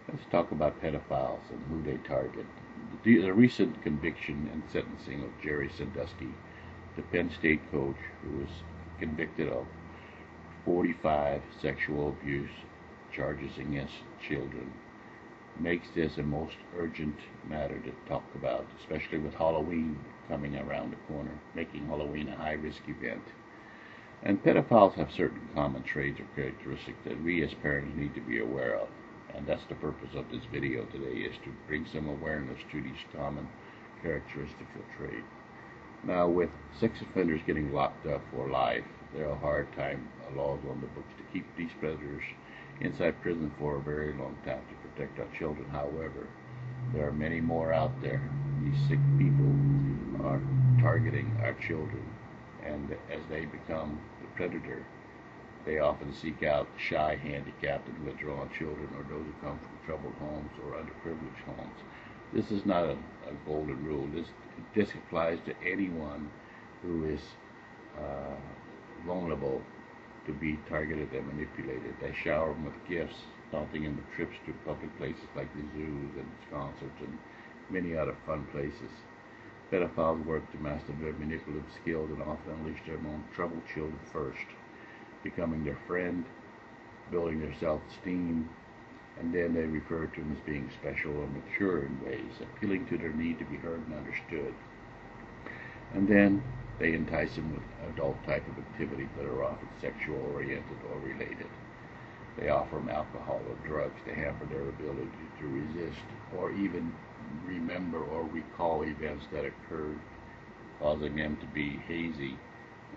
Let's talk about pedophiles and who they target. The recent conviction and sentencing of Jerry Sandusky, the Penn State coach who was convicted of 45 sexual abuse charges against children, makes this a most urgent matter to talk about, especially with Halloween coming around the corner, making Halloween a high-risk event. And pedophiles have certain common traits or characteristics that we as parents need to be aware of. And that's the purpose of this video today, is to bring some awareness to these common characteristics or traits. Now, with sex offenders getting locked up for life, there are a hard time laws on the books to keep these predators inside prison for a very long time to protect our children. However, there are many more out there. These sick people are targeting our children, and as they become the predator, they often seek out shy, handicapped, and withdrawn children, or those who come from troubled homes or underprivileged homes. This is not a golden rule. This applies to anyone who is vulnerable to be targeted and manipulated. They shower them with gifts, taunting them with trips to public places like the zoos and concerts and many other fun places. Pedophiles work to master their manipulative skills and often unleash their own troubled children first, becoming their friend, building their self-esteem, and then they refer to them as being special or mature in ways, appealing to their need to be heard and understood. And then they entice them with adult type of activities that are often sexual oriented or related. They offer them alcohol or drugs to hamper their ability to resist or even remember or recall events that occurred, causing them to be hazy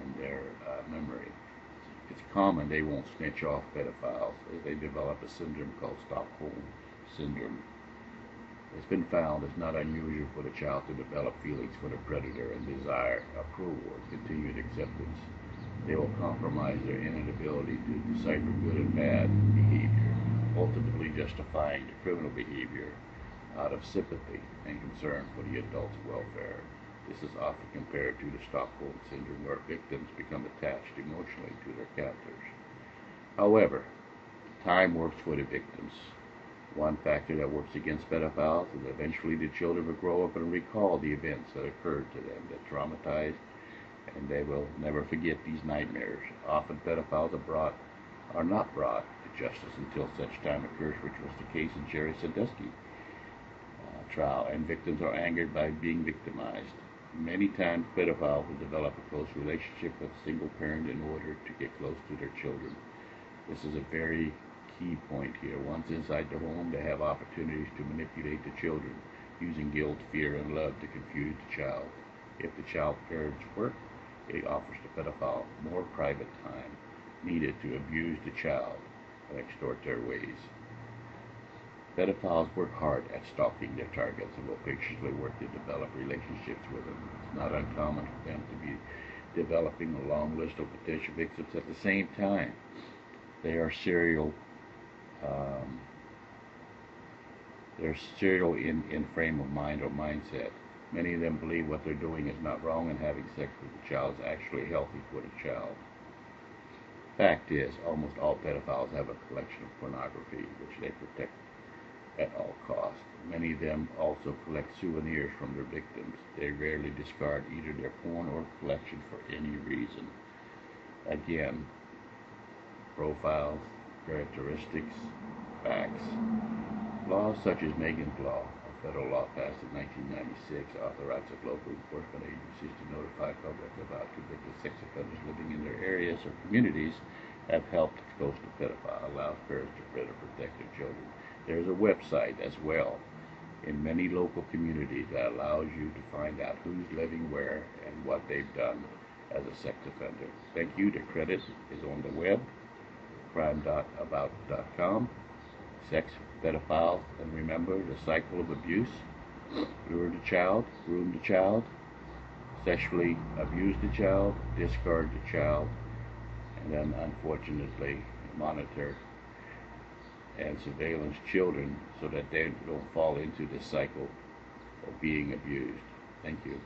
in their memory. It's common they won't snitch off pedophiles as they develop a syndrome called Stockholm Syndrome. It's been found it's not unusual for the child to develop feelings for the predator and desire approval or continued acceptance. They will compromise their inability to decipher good and bad behavior, ultimately justifying the criminal behavior out of sympathy and concern for the adult's welfare. This is often compared to the Stockholm Syndrome, where victims become attached emotionally to their captors. However, time works for the victims. One factor that works against pedophiles is eventually the children will grow up and recall the events that occurred to them that traumatized, and they will never forget these nightmares. Often pedophiles are not brought to justice until such time occurs, which was the case in Jerry Sandusky trial, and victims are angered by being victimized. Many times pedophiles will develop a close relationship with a single parent in order to get close to their children. This is a very key point here. Once inside the home, they have opportunities to manipulate the children using guilt, fear, and love to confuse the child. If the child's parents work, it offers the pedophile more private time needed to abuse the child and extort their ways. Pedophiles work hard at stalking their targets and will patiently work to develop relationships with them. It's not uncommon for them to be developing a long list of potential victims at the same time. They are serial in frame of mind or mindset. Many of them believe what they're doing is not wrong, and having sex with the child is actually healthy for the child. Fact is, almost all pedophiles have a collection of pornography which they protect at all costs. Many of them also collect souvenirs from their victims. They rarely discard either their porn or collection for any reason. Again, profiles, characteristics, facts. Laws such as Megan's Law, a federal law passed in 1996, authorizes local enforcement agencies to notify public about convicted sex offenders living in their areas or communities, have helped expose the pedophile, allows parents to better protect their children. There's a website as well in many local communities that allows you to find out who's living where and what they've done as a sex offender. Thank you. The credit is on the web, crime.about.com. Sex, pedophiles, and remember the cycle of abuse. Lure the child, groom the child, sexually abuse the child, discard the child, and then unfortunately monitor and surveillance children so that they don't fall into this cycle of being abused. Thank you.